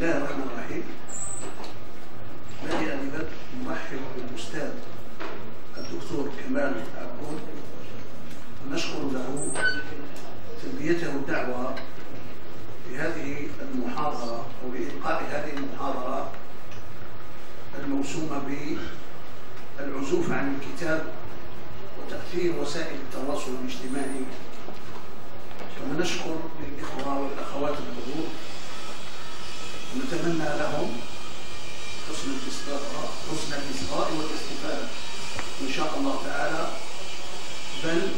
الله الرحمن الرحيم. بدأ ببدء نرحب بالأستاذ الدكتور كمال عبود ونشكر له تلبيته الدعوة بهذه المحاضرة وبإلقاء هذه المحاضرة الموسومة بالعزوف عن الكتاب وتأثير وسائل التواصل الاجتماعي. كما نشكر للإخوة والأخوات الحضور ونتمنى لهم حسن الإصغاء والاستفادة إن شاء الله تعالى، بل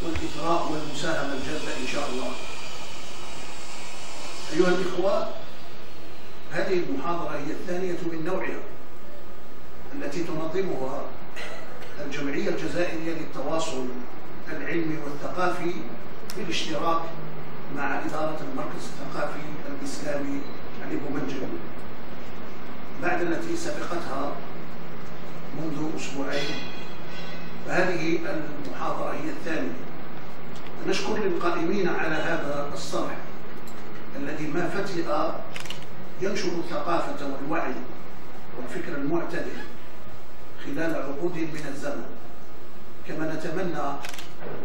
والإثراء والمساهمة الجادة إن شاء الله. أيها الإخوة، هذه المحاضرة هي الثانية من نوعها التي تنظمها الجمعية الجزائرية للتواصل العلمي والثقافي بالاشتراك مع إدارة المركز الثقافي الإسلامي علي بومنجل، بعد التي سبقتها منذ أسبوعين، فهذه المحاضرة هي الثانية. نشكر للقائمين على هذا الصرح الذي ما فتئ ينشر الثقافة والوعي والفكر المعتدل خلال عقود من الزمن. كما نتمنى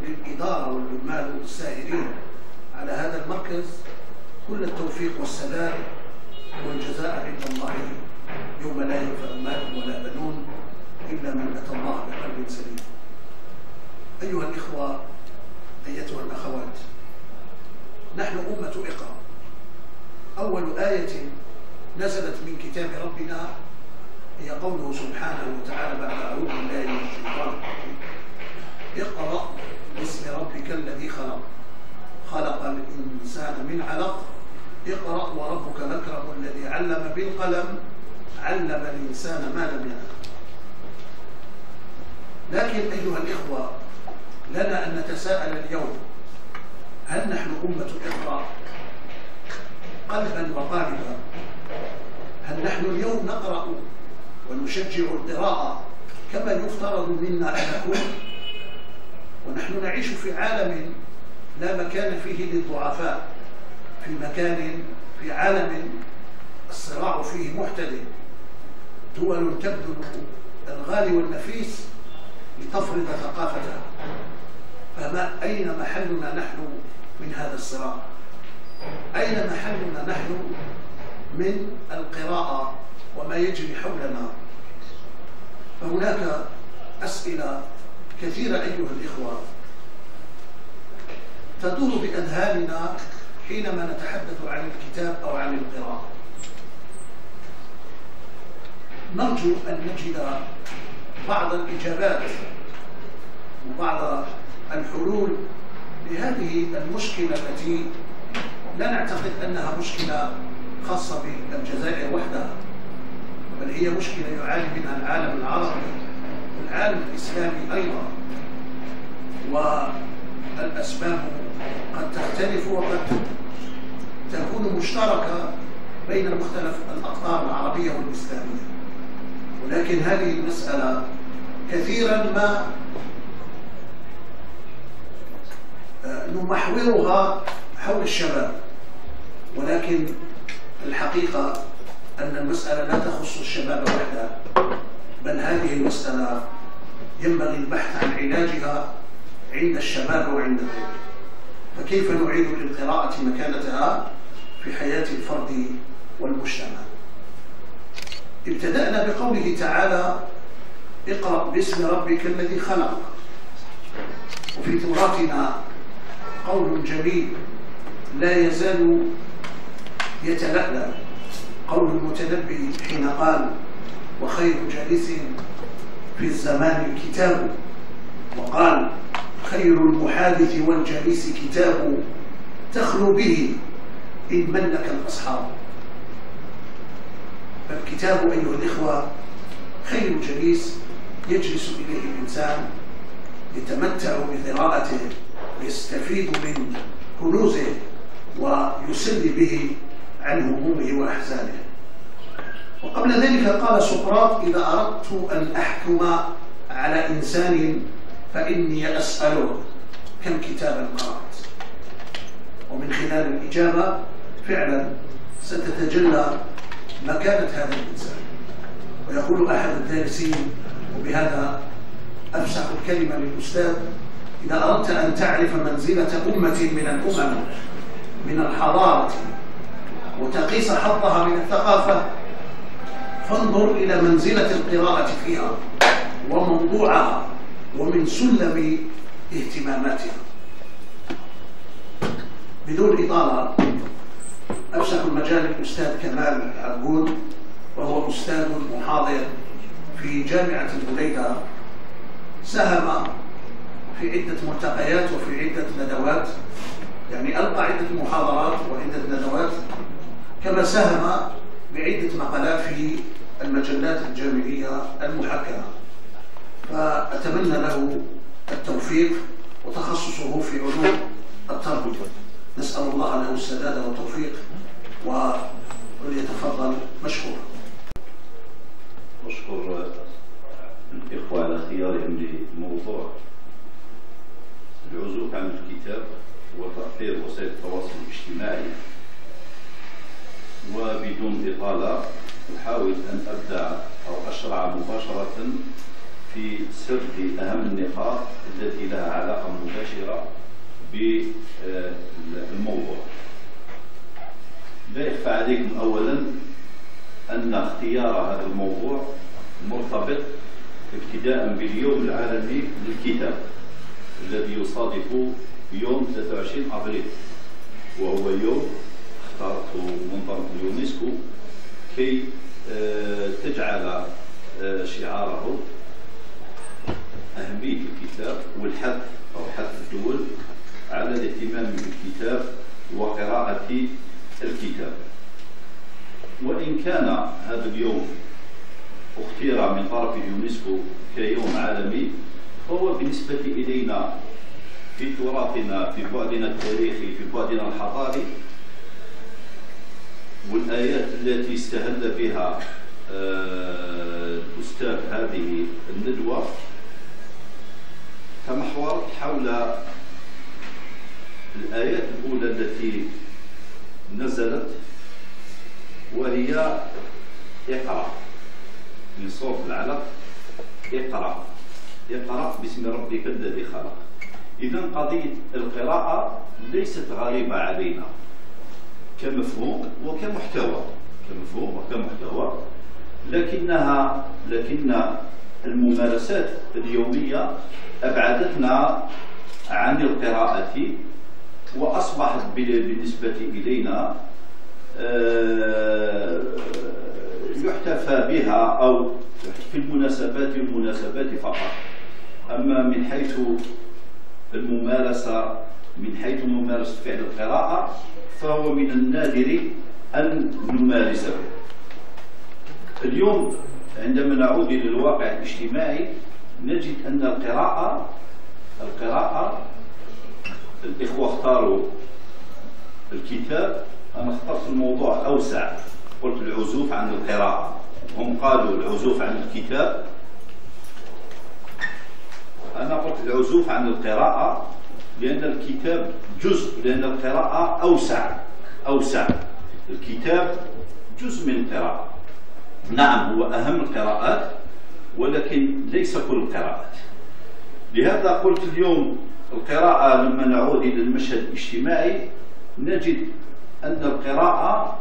للإدارة والعمال الساهرين على هذا المركز كل التوفيق والسداد والجزاء عند الله يوم لا ينفع مال ولا بنون إلا من أتى الله بقلب سليم. أيها الإخوة، أيتها الأخوات، نحن أمة إقرأ. أول آية نزلت من كتاب ربنا هي قوله سبحانه وتعالى بعد أعوذ بالله من الشيطان الرجيم: اقرأ باسم ربك الذي خلق، خلق الإنسان من علق، اقرأ وربك الأكرم الذي علم بالقلم، علم الإنسان ما لم يعلم. لكن أيها الإخوة، لنا أن نتساءل اليوم: هل نحن أمة اقرأ قلبا وقالبا؟ هل نحن اليوم نقرأ ونشجع القراءة كما يفترض منا أن نكون؟ ونحن نعيش في عالم لا مكان فيه للضعفاء، في عالم الصراع فيه محتدم، دول تبذل الغالي والنفيس لتفرض ثقافتها. أين محلنا نحن من هذا الصراع؟ أين محلنا نحن من القراءة وما يجري حولنا؟ فهناك أسئلة كثيرة أيها الإخوة تدور بأذهاننا حينما نتحدث عن الكتاب أو عن القراءة. نرجو أن نجد بعض الإجابات وبعض الحلول لهذه المشكلة التي لا نعتقد أنها مشكلة خاصة بالجزائر وحدها، بل هي مشكلة يعاني منها العالم العربي والعالم الإسلامي أيضا، والأسباب قد تختلف وقد تكون مشتركة بين مختلف الأقطار العربية والإسلامية، ولكن هذه المسألة كثيرا ما نمحورها حول الشباب، ولكن الحقيقة أن المسألة لا تخص الشباب وحده، بل هذه المسألة ينبغي البحث عن علاجها عند الشباب وعند غيره. فكيف نعيد للقراءة مكانتها في حياة الفرد والمجتمع؟ ابتدأنا بقوله تعالى: اقرأ باسم ربك الذي خلق. وفي تراثنا قول جميل لا يزال يتلألأ، قول المتنبي حين قال: وخير جالس في الزمان الكتاب، وقال: خير المحادث والجالس كتاب، تخلو به إن ملك الأصحاب. فالكتاب أيها الإخوة خير جليس يجلس إليه الإنسان يتمتع بقراءته ويستفيد من كنوزه ويسلي به عن همومه وأحزانه. وقبل ذلك قال سقراط: إذا أردت أن أحكم على إنسان فإني أسأله كم كتابا قرأت. ومن خلال الإجابة فعلا ستتجلى مكانة هذا الإنسان. ويقول أحد الدارسين، وبهذا أفسح الكلمة للأستاذ: إذا أردت أن تعرف منزلة أمة من الأمم من الحضارة وتقيس حظها من الثقافة، فانظر إلى منزلة القراءة فيها وموضوعها ومن سلم اهتماماتها. بدون إطالة أفسح المجال للأستاذ كمال عرقون، وهو أستاذ محاضر في جامعة البليدة، ساهم في عدة ملتقيات وفي عدة ندوات، يعني ألقى عدة محاضرات وعدة ندوات، كما ساهم بعدة مقالات في المجلات الجامعية المحكمة. فأتمنى له التوفيق، وتخصصه في علوم التربية. نسأل الله له السداد والتوفيق، وليتفضل مشكورا. أشكر الإخوة على اختيارهم للموضوع العزوف عن الكتاب وتأثير وسائل التواصل الاجتماعي. وبدون إطالة أحاول أن أبدأ أو أشرع مباشرة في سرد أهم النقاط التي لها علاقة مباشرة بالموضوع. لا يخفى عليكم أولا أن اختيار هذا الموضوع مرتبط ابتداء باليوم العالمي للكتاب الذي يصادف يوم 23 أبريل، وهو يوم اختارته منظمة اليونسكو كي تجعل شعاره أهمية الكتاب والحث أو حث الدول على الاهتمام بالكتاب وقراءة الكتاب. وإن كان هذا اليوم اختير من طرف اليونسكو كيوم عالمي، فهو بالنسبة إلينا في تراثنا، في بعدنا التاريخي، في بعدنا الحضاري، والآيات التي استهل بها الأستاذ هذه الندوة تمحورت حول الآيات الأولى التي نزلت، وهي اقرأ من سورة العلق. اقرأ اقرأ باسم ربك الذي خلق. إذن قضية القراءة ليست غريبة علينا كمفهوم وكمحتوى، لكن الممارسات اليومية أبعدتنا عن القراءة، وأصبحت بالنسبة إلينا يحتفى بها أو في المناسبات فقط. أما من حيث الممارسة، من حيث ممارسة فعل القراءة، فهو من النادر أن نمارسه. اليوم عندما نعود إلى الواقع الاجتماعي نجد أن القراءة الإخوة اختاروا الكتاب، أنا اخترت الموضوع أوسع، قلت العزوف عن القراءة، هم قالوا العزوف عن الكتاب، أنا قلت العزوف عن القراءة لأن الكتاب جزء، لأن القراءة أوسع. الكتاب جزء من القراءة، نعم هو أهم القراءات ولكن ليس كل القراءات. لهذا قلت اليوم القراءة لما نعود إلى المشهد الاجتماعي نجد أن القراءة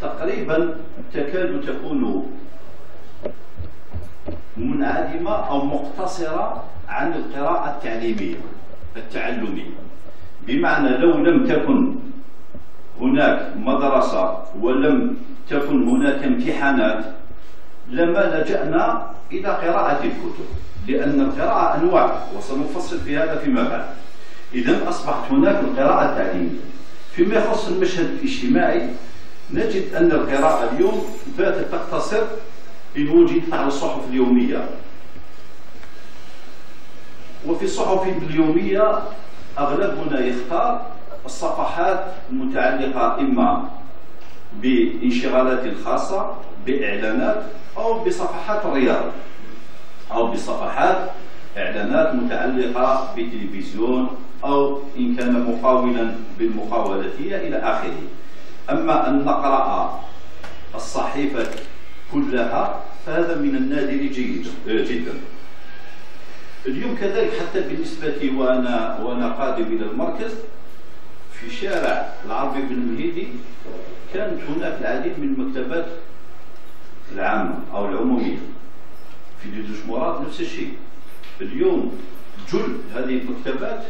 تقريبا تكاد تكون منعدمة أو مقتصرة عن القراءة التعلمية، بمعنى لو لم تكن هناك مدرسة ولم تكن هناك امتحانات لما لجأنا إلى قراءة الكتب، لأن القراءة أنواع وسنفصل في هذا فيما بعد. إذن أصبحت هناك القراءة التعليمية. فيما يخص المشهد الاجتماعي نجد أن القراءة اليوم باتت تقتصر إن وجدت على الصحف اليومية، وفي الصحف اليومية أغلبنا يختار الصفحات المتعلقة إما بانشغالات خاصة، بإعلانات، أو بصفحات الرياضة، أو بصفحات إعلانات متعلقة بالتلفزيون، أو إن كان مقاولا بالمقاولاتية إلى آخره. أما أن نقرأ الصحيفة كلها فهذا من النادر جدا. اليوم كذلك حتى بالنسبة لي وأنا قادم إلى المركز في شارع العربي بن مهيدي كانت هناك العديد من المكتبات العامة أو العمومية. في ديدوشمورات نفس الشيء. اليوم جل هذه المكتبات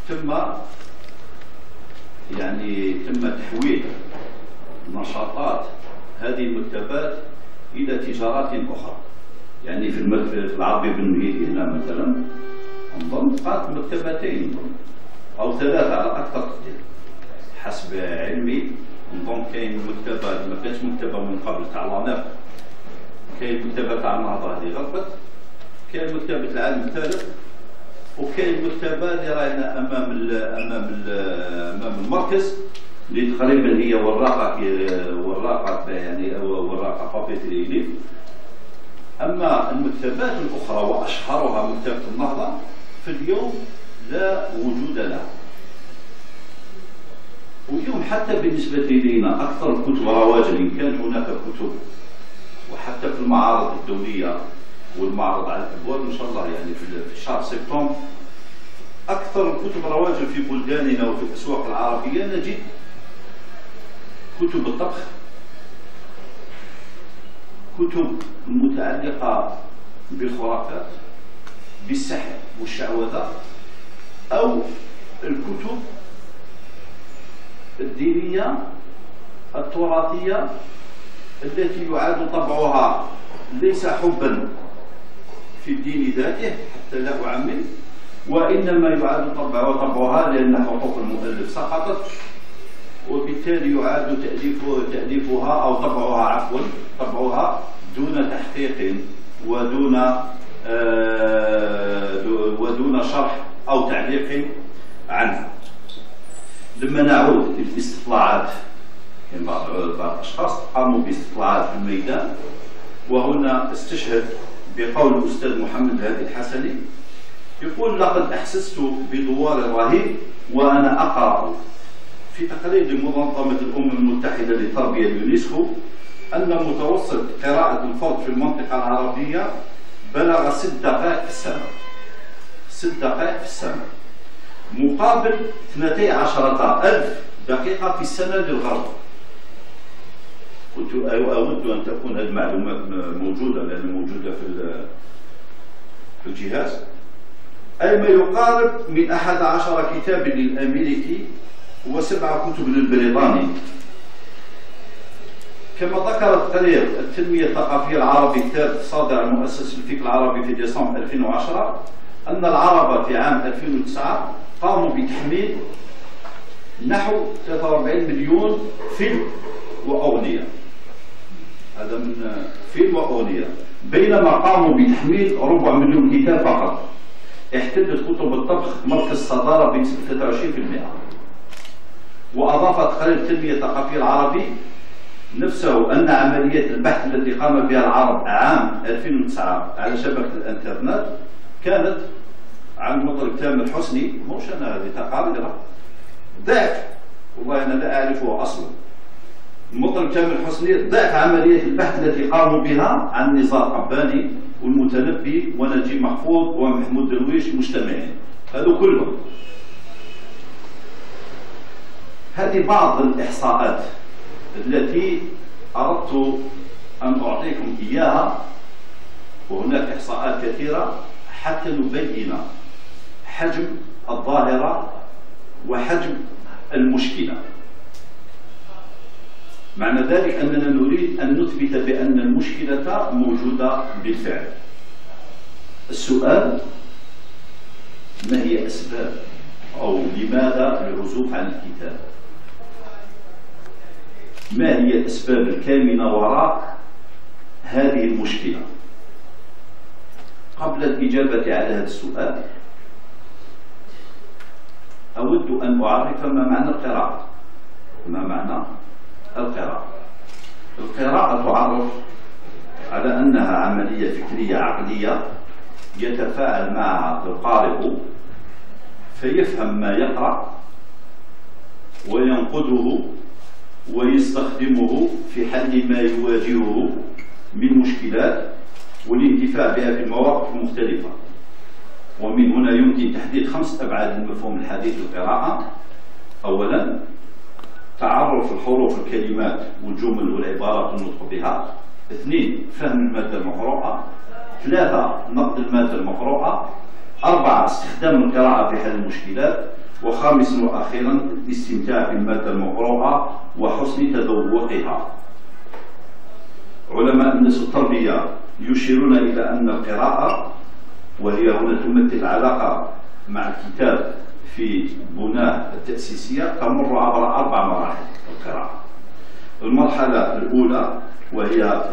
تم تحويل نشاطات هذه المكتبات إلى تجارات أخرى. يعني في العربي بن مهيدي هنا مثلا نظن بقات مكتبتين أو ثلاثة على أكثر تقدير حسب علمي. نظن كاين مكتبة ما كانتش مكتبة من قبل تاع لاناف، كاين مكتبة تاع النهضة هذه غربت، كاين مكتبة العالم الثالث، وكاين مكتبة اللي راهنا أمام المركز اللي تقريبا هي وراقة يعني وراقة بابيتري ليف. أما المكتبات الأخرى وأشهرها مكتبة النهضة في اليوم لا وجود لها. واليوم حتى بالنسبة لنا أكثر الكتب رواجا، إن كانت هناك كتب وحتى في المعارض الدولية والمعرض على الأبواب إن شاء الله يعني في شهر سبتمبر، أكثر الكتب رواجا في بلداننا وفي الأسواق العربية نجد كتب الطبخ، كتب متعلقة بالخرافات بالسحر والشعوذة، أو الكتب الدينية التراثية التي يعاد طبعها ليس حبا في الدين ذاته حتى لا أعمم، وإنما يعاد طبعها لأن حقوق المؤلف سقطت، وبالتالي يعاد تأليفها أو طبعها دون تحقيق ودون شرح أو تعليق عنها. لما نعود للاستطلاعات، يعني بعض الأشخاص قاموا باستطلاعات في الميدان، وهنا استشهد بقول الأستاذ محمد هادي الحسني يقول: لقد أحسست بدوار رهيب وأنا أقرأ في تقرير لمنظمة الأمم المتحدة للتربية اليونسكو أن متوسط قراءة الفرد في المنطقة العربية بلغ 6 دقائق في السنة. 6 دقائق في السنة مقابل 12,000 دقيقة في السنة للغرب. كنت أود أن تكون هذه المعلومات موجودة، لأنها موجودة في الجهاز. أي ما يقارب من 11 كتاب للأمريكي و7 كتب للبريطاني. كما ذكر تقرير التنمية الثقافية العربي الثالث صادر عن مؤسسة الفكر العربي في ديسمبر 2010 أن العرب في عام 2009 قاموا بتحميل نحو 43 مليون فيلم وأغنية. هذا من فيلم وأغنية، بينما قاموا بتحميل 4 مليون كتاب فقط. احتلت كتب الطبخ مركز الصدارة بنسبة 23%. وأضاف تقرير التنمية الثقافية العربي نفسه أن عملية البحث التي قام بها العرب عام 2009 على شبكة الإنترنت كانت عن المطرب تامر حسني، موش أنا هذه تقارير ضعف، والله أنا لا أعرفه أصلا. المطرب تامر حسني ضعف عملية البحث التي قاموا بها عن نزار قباني والمتنبي ونجيب محفوظ ومحمود درويش مجتمعين، هذو كلهم. هذه بعض الإحصاءات التي أردت أن أعطيكم إياها، وهناك إحصاءات كثيرة حتى نبين حجم الظاهرة وحجم المشكلة. معنى ذلك أننا نريد أن نثبت بأن المشكلة موجودة بالفعل. السؤال: ما هي أسباب أو لماذا العزوف عن الكتاب؟ ما هي الأسباب الكامنة وراء هذه المشكلة؟ قبل الإجابة على هذا السؤال أود أن أعرف ما معنى القراءة. ما معنى القراءة؟ القراءة تعرف على أنها عملية فكرية عقلية يتفاعل معها القارئ فيفهم ما يقرأ وينقده ويستخدمه في حل ما يواجهه من مشكلات والانتفاع بها في المواقف المختلفة. ومن هنا يمكن تحديد 5 أبعاد المفهوم الحديث للقراءة. أولا، تعرف الحروف الكلمات والجمل والعبارات والنطق بها. 2، فهم المادة المقروءة. 3، نقد المادة المقروءة. 4، استخدام القراءة في حل المشكلات. وخامسا وأخيرا، الاستمتاع بالمادة المقروءة وحسن تذوقها. علماء النفس التربية يشيرون إلى أن القراءة، وهي هنا تمثل علاقة مع الكتاب في بناه التأسيسية، تمر عبر 4 مراحل القراءة. المرحلة الأولى وهي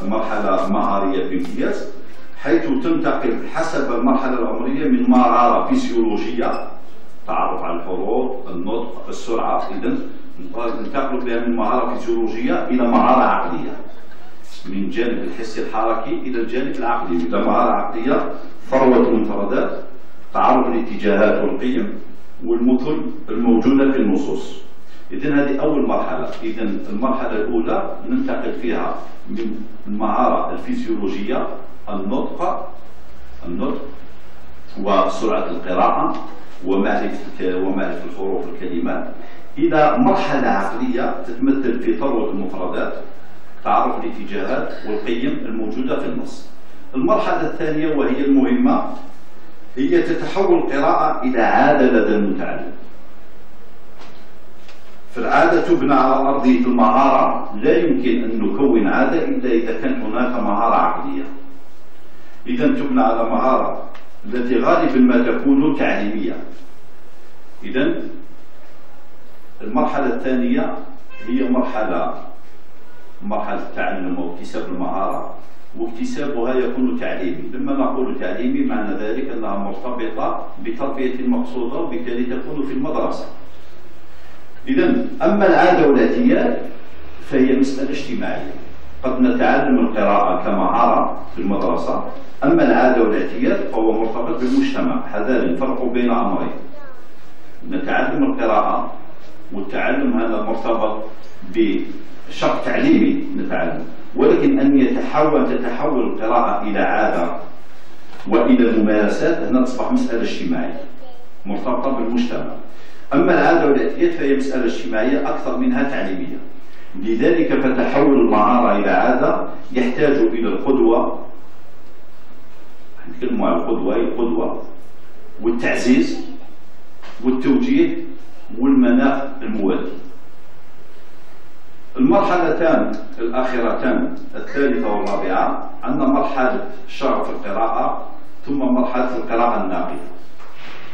مرحلة مهارية بامتياز، حيث تنتقل حسب المرحلة العمرية من مهارة فيزيولوجية، تعرف على الحروف، النطق، السرعة، إذن ننتقل بها من مهارة فيزيولوجية إلى مهارة عقلية، من جانب الحس الحركي إلى الجانب العقلي، إلى مهارة عقلية، ثروة المفردات، تعرف الاتجاهات والقيم والمثل الموجودة في النصوص. إذن هذه أول مرحلة. إذن المرحلة الأولى ننتقل فيها من المهارة الفيزيولوجية، النطق وسرعة القراءة ومعرفة الحروف والكلمات، إلى مرحلة عقلية تتمثل في ثروة المفردات، تعرف الاتجاهات والقيم الموجودة في النص. المرحلة الثانية وهي المهمة، هي تتحول القراءة إلى عادة لدى المتعلم. فالعادة تبنى على أرضية المهارة، لا يمكن أن نكون عادة إلا إذا كانت هناك مهارة عقلية. إذا تبنى على مهارة التي غالبا ما تكون تعليمية. إذا المرحلة الثانية هي مرحلة التعلم واكتساب المهارة، واكتسابها يكون تعليمي. لما نقول تعليمي معنى ذلك أنها مرتبطة بتربية المقصودة، وبالتالي تكون في المدرسة. إذا أما العادة والاعتياد فهي مسألة اجتماعية. قد نتعلم القراءة كمهارة في المدرسة، أما العادة والاعتياد فهو مرتبط بالمجتمع. هذا الفرق بين أمرين: نتعلم القراءة، والتعلم هذا مرتبط بشق تعليمي نتعلم، ولكن أن تتحول القراءة إلى عادة وإلى ممارسات، هنا تصبح مسألة اجتماعية مرتبطة بالمجتمع. أما العادة والاعتياد فهي مسألة اجتماعية أكثر منها تعليمية. لذلك فتحول المهارة إلى عادة يحتاج إلى القدوة، نتكلم عن القدوة والتعزيز والتوجيه والمناخ الموازي. المرحلتان الأخيرتان الثالثة والرابعة عندنا مرحلة شغف القراءة، ثم مرحلة القراءة الناقدة.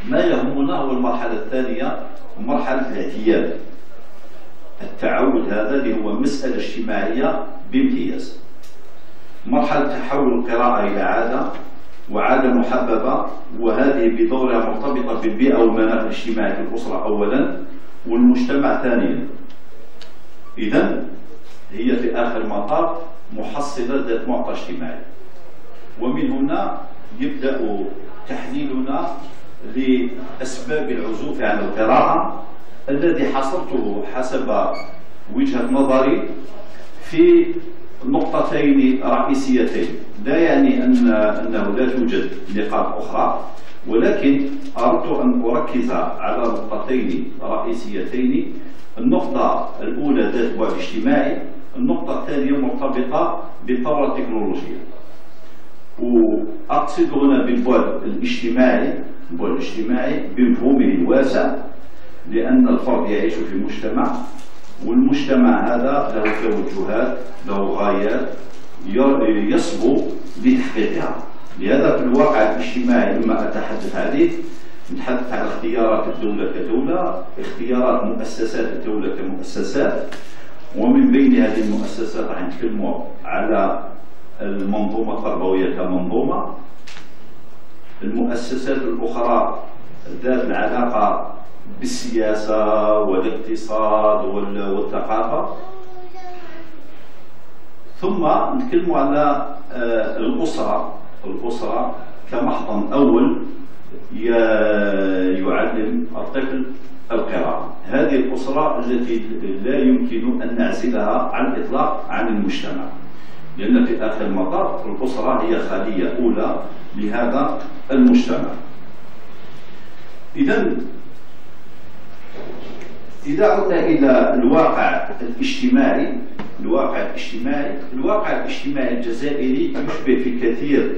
ما يهمنا هو المرحلة الثانية، مرحلة الاعتياد، التعود، هذا اللي هو مسألة اجتماعية بامتياز. مرحلة تحول القراءة إلى عادة وعادة محببة، وهذه بدورها مرتبطة بالبيئة والمناخ الاجتماعي في الأسرة أولا والمجتمع ثانيا. إذن هي في آخر المطاف محصلة ذات معطى اجتماعي. ومن هنا يبدأ تحليلنا لأسباب العزوف عن القراءة، الذي حصرته حسب وجهة نظري في نقطتين رئيسيتين. لا يعني أنه لا توجد نقاط أخرى، ولكن أردت أن أركز على نقطتين رئيسيتين. النقطة الأولى ذات بعد اجتماعي، النقطة الثانية مرتبطة بالثورة التكنولوجية. وأقصد هنا بالبعد الاجتماعي بمفهومه الواسع، لأن الفرد يعيش في مجتمع، والمجتمع هذا له توجهات، له غايات يصبو لتحقيقها. لهذا في الواقع الاجتماعي لما أتحدث عليه نتحدث عن اختيارات الدولة كدولة، اختيارات مؤسسات الدولة كمؤسسات، ومن بين هذه المؤسسات راح نتكلموا على المنظومة التربوية كمنظومة، المؤسسات الأخرى ذات العلاقة بالسياسة والاقتصاد والثقافة، ثم نتكلم على الأسرة كمحضن أول يعلم الطفل القراءة. هذه الأسرة التي لا يمكن أن نعزلها على الإطلاق عن المجتمع، لأن في آخر المطاف الأسرة هي خلية أولى لهذا المجتمع. إذا عدنا إلى الواقع الاجتماعي، الواقع الاجتماعي الجزائري يشبه في كثير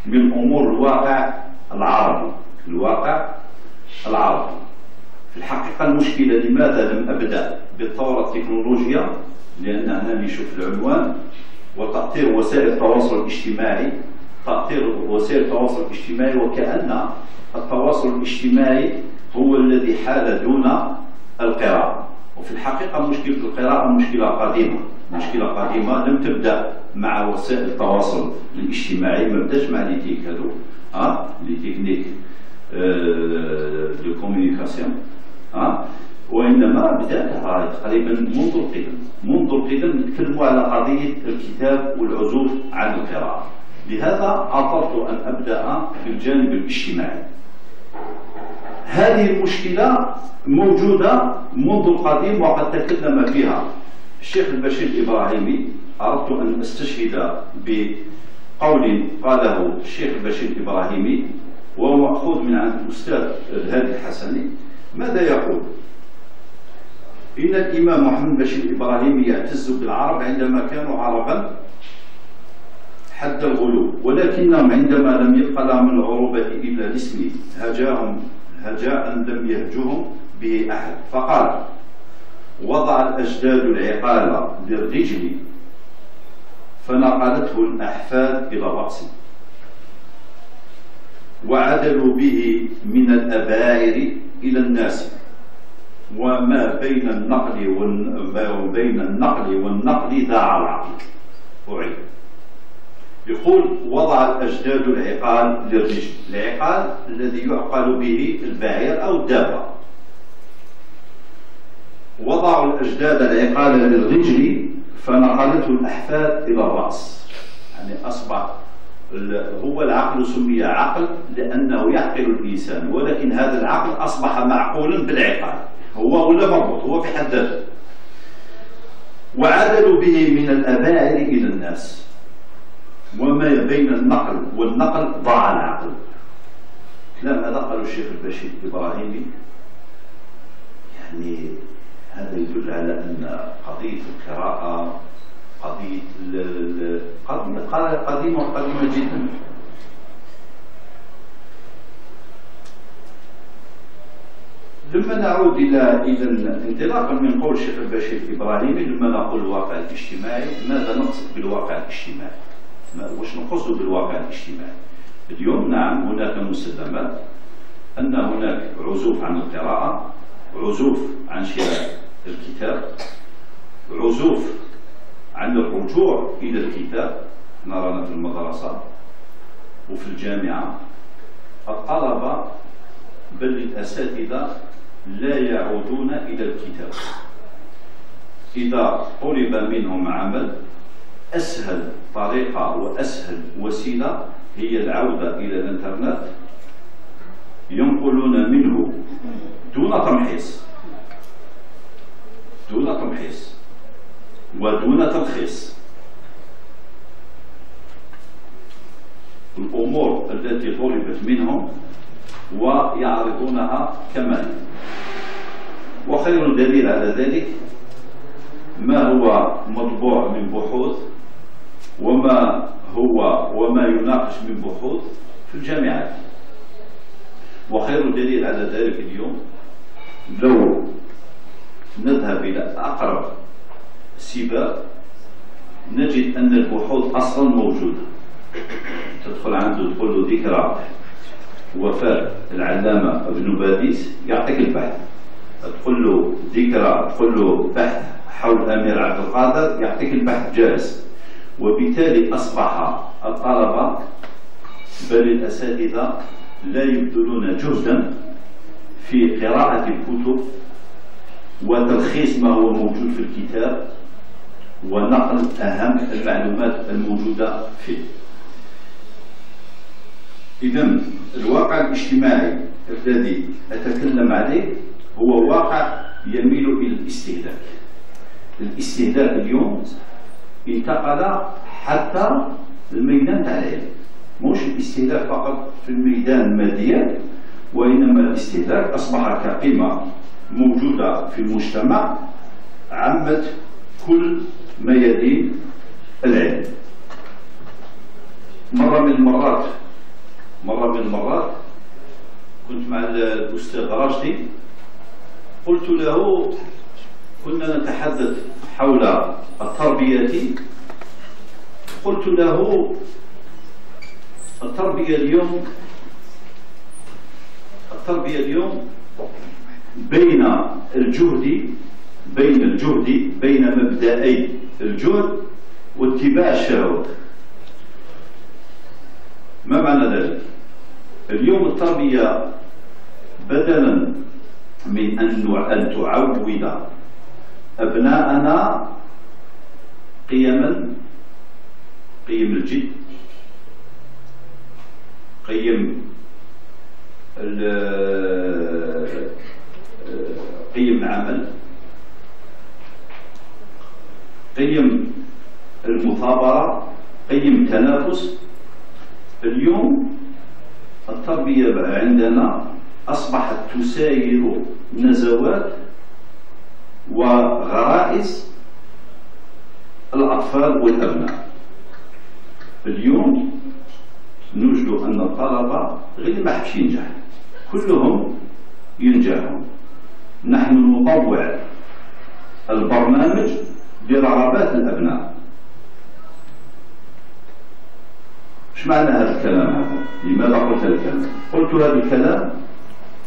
من أمور الواقع العربي. في الحقيقة المشكلة لماذا لم أبدأ بالثورة التكنولوجيا؟ لأن أنا نشوف العنوان وتأثير وسائل التواصل الاجتماعي، وكأن التواصل الاجتماعي هو الذي حال دون القراءة. وفي الحقيقة مشكلة القراءة مشكلة قديمة لم تبدأ مع وسائل التواصل الاجتماعي، ما بداش مع لي تيك هذو لي تكنيك دو كومونيكاسيون، وإنما بدأت تقريبا منذ القدم نتكلموا على قضية الكتاب والعزوف عن القراءة. لهذا أردت أن أبدأ في الجانب الاجتماعي. هذه المشكلة موجودة منذ القديم وقد تكلم فيها الشيخ البشير الإبراهيمي. أردت أن أستشهد بقول قاله الشيخ البشير الإبراهيمي وهو مأخوذ من عند الأستاذ الهادي الحسني. ماذا يقول؟ إن الإمام محمد بشير الإبراهيمي يعتز بالعرب عندما كانوا عربا حد الغلو، ولكنهم عندما لم يبق لهم من العروبة إلا الاسم هجاهم هجاء لم يهجهم به أحد. فقال: وضع الأجداد العقال للرجل فنقلته الأحفاد إلى الرأس، وعدلوا به من الأبائر إلى الناس، وما بين النقل والنقل ذاع العقل. أعيد. يقول: وضع الأجداد العقال للرجل، العقال الذي يعقل به البعير أو الدابة. وضعوا الأجداد العقال للرجل فنقلته الأحفاد إلى الرأس. يعني أصبح هو العقل سمي عقل لأنه يعقل الإنسان، ولكن هذا العقل أصبح معقولا بالعقال، هو ولا مربوط، هو في حد ذاته. وعدلوا به من الأبائر إلى الناس، وما بين النقل والنقل ضاع العقل. كلام هذا قاله الشيخ البشير الإبراهيمي. يعني هذا يدل على أن قضية القراءة قديمة جدا. لما نعود إلى انطلاقا من قول الشيخ البشير الإبراهيمي، لما نقول الواقع الاجتماعي ماذا نقصد بالواقع الاجتماعي؟ واش نقصد بالواقع الاجتماعي؟ اليوم نعم هناك مسلمات أن هناك عزوف عن القراءة، عزوف عن شراء الكتاب، عزوف عن الرجوع إلى الكتاب. نرانا في المدرسة وفي الجامعة الطلبة بل الأساتذة لا يعودون إلى الكتاب. إذا طلب منهم عمل أسهل طريقة وأسهل وسيلة هي العودة إلى الإنترنت، ينقلون منه دون تمحيص ودون تلخيص الأمور التي طلبت منهم ويعرضونها كما هي. وخير دليل على ذلك ما هو مطبوع من بحوث وما يناقش من بحوث في الجامعات. وخير دليل على ذلك اليوم لو نذهب إلى أقرب سباق نجد أن البحوث أصلا موجودة. تدخل عنده تقول له ذكرى وفاة العلامة ابن باديس يعطيك البحث، تقول له ذكرى تقول له بحث حول الأمير عبد القادر يعطيك البحث جاهز. وبالتالي أصبح الطلبة بل الأساتذة لا يبذلون جهدا في قراءة الكتب وتلخيص ما هو موجود في الكتاب ونقل أهم المعلومات الموجودة فيه. إذن الواقع الاجتماعي الذي أتكلم عليه هو واقع يميل إلى الاستهلاك. الاستهلاك اليوم انتقل حتى الميدان تاع العلم، مش الاستهلاك فقط في الميدان المادي، وإنما الاستهلاك أصبح كقيمة موجودة في المجتمع عمت كل ميادين العلم. مرة من المرات كنت مع الأستاذ راشدي، قلت له كنا نتحدث حول التربية، قلت له التربية اليوم بين مبدأي الجهد واتباع الشهوات. ما معنى ذلك؟ اليوم التربية بدلا من أن تعود أبناءنا قيم الجد، قيم العمل، قيم المثابرة، قيم التنافس. اليوم التربية عندنا أصبحت تساير نزوات وغرائز الأطفال والأبناء. اليوم نجد أن الطلبة غير ما حبش ينجح، كلهم ينجحون. نحن نطوع البرنامج برغبات الأبناء. ايش معنى هذا الكلام هذا؟ لماذا قلت هذا الكلام؟ قلت هذا الكلام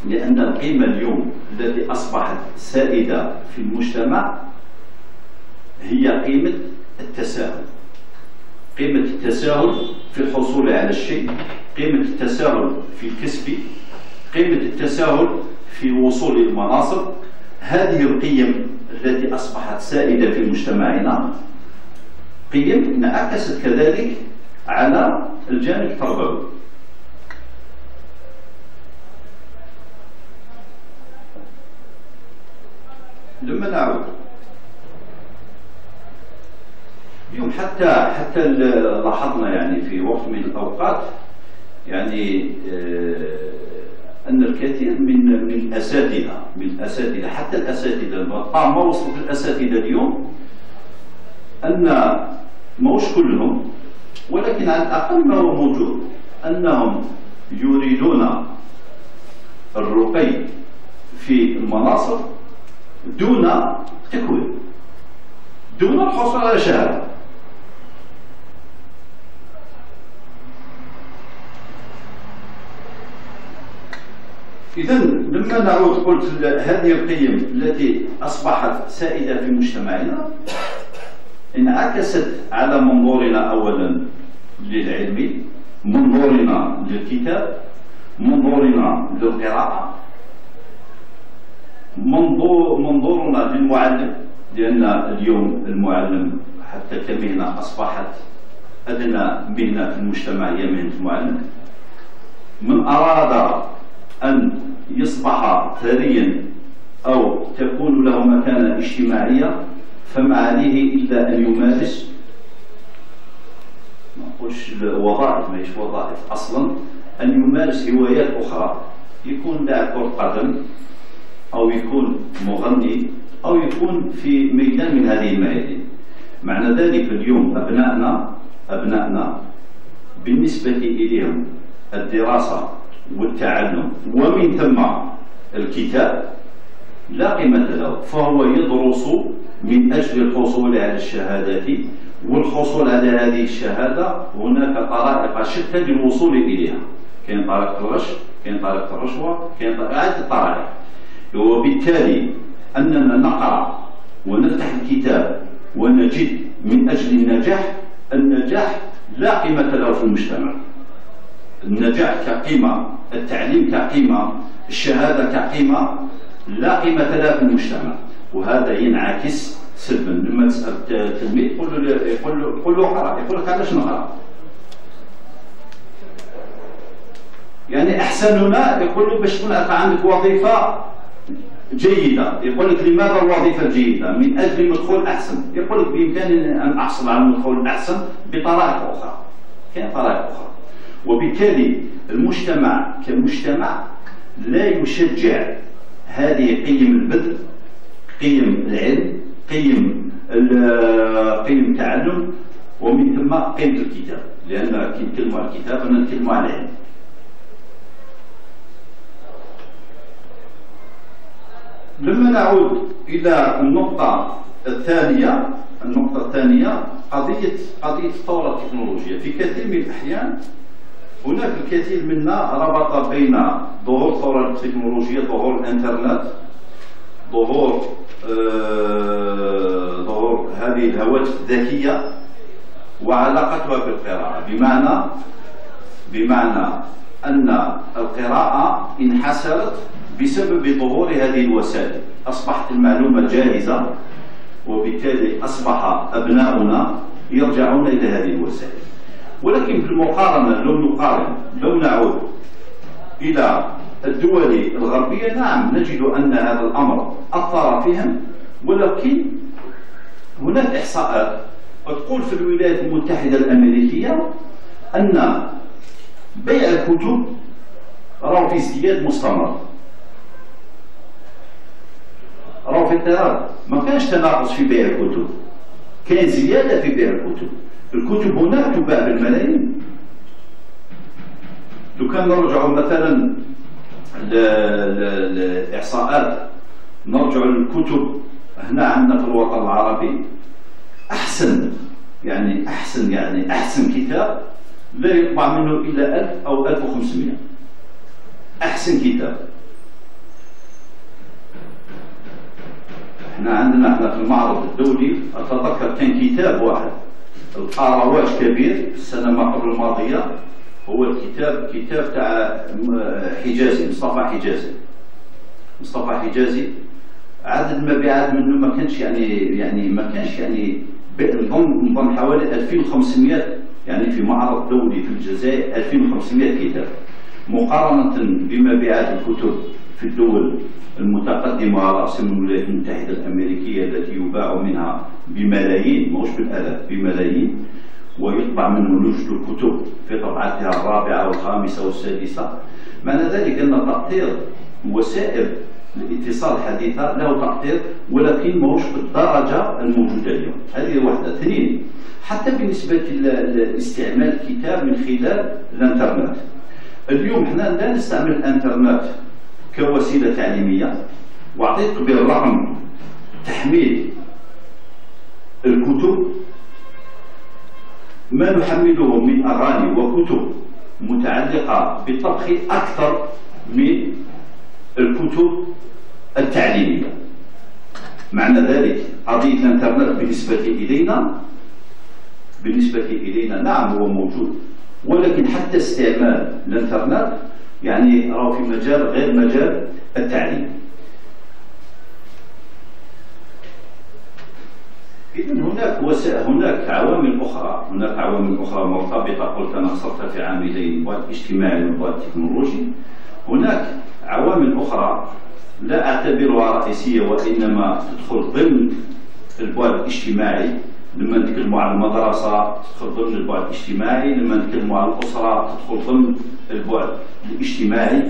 لأن القيمة اليوم التي أصبحت سائدة في المجتمع هي قيمة التساهل. قيمة التساهل في الحصول على الشيء، قيمة التساهل في الكسب، قيمة التساهل في وصول المناصب. هذه القيم التي أصبحت سائدة في مجتمعنا قيم انعكست كذلك على الجانب التربوي. لما نعود اليوم حتى لاحظنا يعني في وقت من الأوقات يعني أن الكثير من الأساتذة حتى الأساتذة ما وصلت الأساتذة اليوم أن موش كلهم، ولكن على الأقل ما هو موجود أنهم يريدون الرقي في المناصب دون تكوين، دون الحصول على شهادة. إذا لما نعود قلت هذه القيم التي أصبحت سائدة في مجتمعنا انعكست على منظورنا أولا للعلم، منظورنا للكتاب، منظورنا للقراءة، منظورنا للمعلم، لأن اليوم المعلم حتى كمهنة أصبحت أدنى مهنة في المجتمع هي مهنة المعلم. من أراد أن يصبح ثريا أو تكون له مكانة اجتماعية فما عليه إلا أن يمارس، ما نقولش وظائف، ماهيش وظائف أصلا، أن يمارس هوايات أخرى، يكون لاعب كرة قدم أو يكون مغني أو يكون في ميدان من هذه الميادين. معنى ذلك اليوم أبنائنا بالنسبة إليهم الدراسة والتعلم ومن ثم الكتاب لا قيمة له، فهو يدرس من أجل الحصول على الشهادات، والحصول على هذه الشهادة هناك طرائق شتى للوصول إليها. كاين طريقة الغش، كاين طريقة الرشوة، كاين عدة طرائق. وبالتالي أننا نقرأ ونفتح الكتاب ونجد من أجل النجاح لا قيمة له في المجتمع. النجاح كقيمة، التعليم كقيمة، الشهادة كقيمة لا قيمة لها في المجتمع، وهذا ينعكس سلبا. لما تسأل التلميذ يقول له اقرأ، يقول لك علاش نقرأ؟ يعني أحسننا يقول له باش تكون عندك وظيفة جيدة، يقول لك لماذا الوظيفة الجيدة؟ من أجل مدخول أحسن. يقول لك بإمكاني أن أحصل على المدخول الأحسن بطرائق أخرى، كاين طرائق أخرى. وبالتالي المجتمع كمجتمع لا يشجع هذه قيم البذل، قيم العلم، قيم التعلم، ومن ثم قيمة الكتاب، لأن كي نتكلموا على الكتاب أنا نتكلموا على العلم. لما نعود إلى النقطة الثانية، قضية الثورة التكنولوجية. في كثير من الأحيان هناك الكثير منا ربط بين ظهور الثورة التكنولوجية، ظهور الإنترنت، ظهور هذه الهواتف الذكية وعلاقتها بالقراءة، بمعنى أن القراءة انحسرت بسبب ظهور هذه الوسائل. أصبحت المعلومة جاهزة، وبالتالي أصبح أبناؤنا يرجعون إلى هذه الوسائل. ولكن بالمقارنة لو نعود إلى الدول الغربية، نعم نجد أن هذا الأمر أثر فيهم، ولكن هناك إحصاءات تقول في الولايات المتحدة الأمريكية أن بيع الكتب راه في ازدياد مستمر، راه في اضطراب، ما كانش تناقص في بيع الكتب، كاين زيادة في بيع الكتب. الكتب هناك تباع بالملايين. لو كان نرجع مثلا الإحصاءات، نرجع للكتب هنا عندنا في الوطن العربي، أحسن كتاب لا يطبع منه إلا 1000 أو 1500 أحسن كتاب. احنا في المعرض الدولي أتذكر كان كتاب واحد لقى رواج كبير في السنة ما قبل الماضية، هو كتاب تاع حجازي، مصطفى حجازي. عدد المبيعات منه ما كانش نظن حوالي 2500، يعني في معرض دولي في الجزائر 2500 كتاب، مقارنة بمبيعات الكتب في الدول المتقدمة على رأس الولايات المتحدة الأمريكية التي يباع منها بملايين، مش بالآلاف، بملايين، ويطبع منه نجد الكتب في طبعاتها الرابعة والخامسة والسادسة. معنى ذلك أن تأطير وسائل الاتصال الحديثة له تأطير، ولكن ماهوش بالدرجة الموجودة اليوم. هذه واحدة. اثنين، حتى بالنسبة لاستعمال الكتاب من خلال الانترنت، اليوم احنا لا نستعمل الانترنت كوسيلة تعليمية، وأعطيتك بالرغم تحميل الكتب ما نحمله من أغاني وكتب متعلقة بالطبخ أكثر من الكتب التعليمية. معنى ذلك قضية الانترنت بالنسبة إلينا نعم هو موجود، ولكن حتى استعمال الانترنت يعني راه في مجال غير مجال التعليم. إذن هناك عوامل أخرى مرتبطة، قلت أنا خصصتها في عاملين، البعد الاجتماعي والبعد التكنولوجي. هناك عوامل أخرى لا أعتبرها رئيسية، وإنما تدخل ضمن البعد الاجتماعي. لما نتكلموا على المدرسة تدخل ضمن البعد الاجتماعي، لما نتكلموا على الأسرة تدخل ضمن البعد الاجتماعي،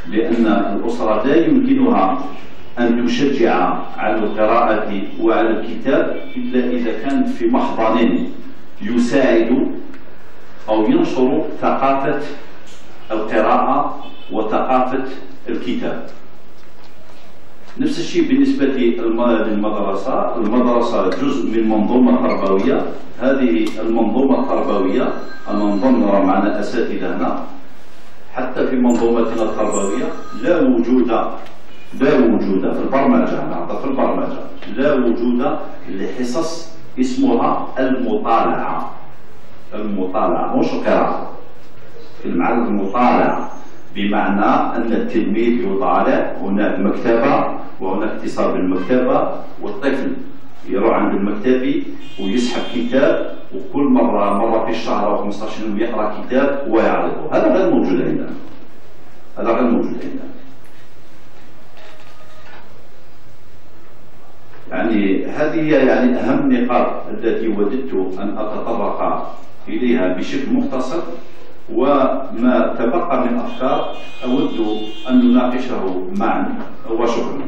لأن الأسرة لا يمكنها أن تشجع على القراءة وعلى الكتاب إلا إذا كان في محضن يساعد أو ينشر ثقافة القراءة وثقافة الكتاب. نفس الشيء بالنسبة للمدرسة. المدرسة جزء من منظومة تربوية. هذه المنظومة التربوية أنا نظن معنا أساتذة هنا، حتى في منظومتنا التربوية لا وجود في البرمجة، نعطى في البرمجة لا وجود لحصص اسمها المطالعة مش القراءة. المعنى المطالعة بمعنى أن التلميذ يطالع، هناك مكتبة وهناك اتصال بالمكتبة، والطفل يروح عند المكتبي ويسحب كتاب، وكل مرة في الشهر أو 15 يوم يقرأ كتاب ويعرضه. هذا غير موجود عندنا. يعني هذه يعني أهم النقاط التي وددت أن أتطرق إليها بشكل مختصر، وما تبقى من أفكار أود أن نناقشه معا، وشكرا.